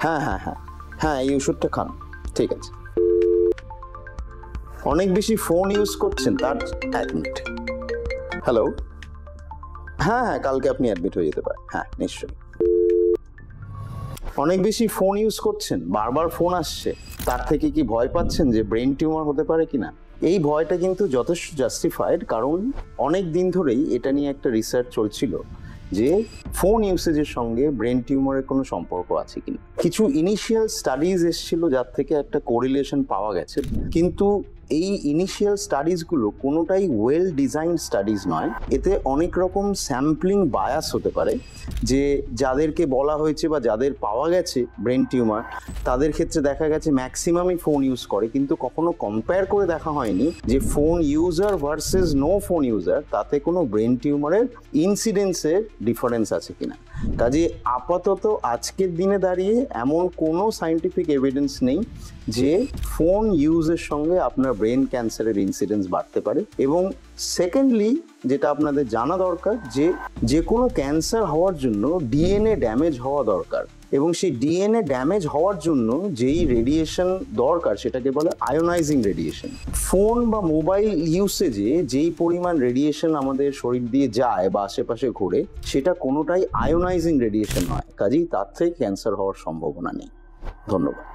হ্যাঁ হ্যাঁ হ্যাঁ হ্যাঁ, এই ওষুধটা খান, ঠিক আছে। অনেক বেশি ফোন ইউজ করছেন তার, 1 মিনিট। হ্যালো, হ্যাঁ হ্যাঁ, কালকে আপনি অ্যাডমিট হয়ে যেতে পারেন, হ্যাঁ নিশ্চয়ই। অনেক বেশি ফোন ইউজ করছেন, বারবার ফোন আসছে, তার থেকে কি ভয় পাচ্ছেন যে ব্রেন টিউমার হতে পারে কিনা? এই ভয়টা কিন্তু যথেষ্ট জাস্টিফাইড, কারণ অনেক দিন ধরেই এটা নিয়ে একটা রিসার্চ চলছিল যে ফোন ইউসেজের সঙ্গে ব্রেন টিউমারের কোনো সম্পর্ক আছে কিনা। কিছু ইনিশিয়াল স্টাডিজ এসেছিল যার থেকে একটা কোরিলেশন পাওয়া গেছে, কিন্তু এই ইনিশিয়াল স্টাডিজগুলো কোনোটাই ওয়েল ডিজাইন স্টাডিজ নয়। এতে অনেক রকম স্যাম্পলিং বায়াস হতে পারে, যে যাদেরকে বলা হয়েছে বা যাদের পাওয়া গেছে ব্রেন টিউমার, তাদের ক্ষেত্রে দেখা গেছে ম্যাক্সিমামই ফোন ইউজ করে, কিন্তু কখনো কম্পেয়ার করে দেখা হয়নি যে phone user versus no phone user তাতে কোনো ব্রেন টিউমারের ইনসিডেন্সের ডিফারেন্স আছে কিনা। কাজে আপাতত আজকের দিনে দাঁড়িয়ে এমন কোনো সায়েন্টিফিক এভিডেন্স নেই যে ফোন ইউজের সঙ্গে আপনার ব্রেন ক্যান্সারের ইনসিডেন্স বাড়তে পারে। এবং সেকেন্ডলি, যেটা আপনাদের জানা দরকার, যে কোনো ক্যান্সার হওয়ার জন্য ডিএনএ ড্যামেজ হওয়া দরকার, এবং সেই ডিএনএ ড্যামেজ হওয়ার জন্য যেই রেডিয়েশন দরকার সেটাকে বলে আয়োনাইজিং রেডিয়েশন। ফোন বা মোবাইল ইউসেজে যেই পরিমাণ রেডিয়েশন আমাদের শরীর দিয়ে যায় বা আশেপাশে ঘোরে, সেটা কোনোটাই আয়োনাইজিং রেডিয়েশন নয়, কাজেই তার থেকে ক্যান্সার হওয়ার সম্ভাবনা নেই। ধন্যবাদ।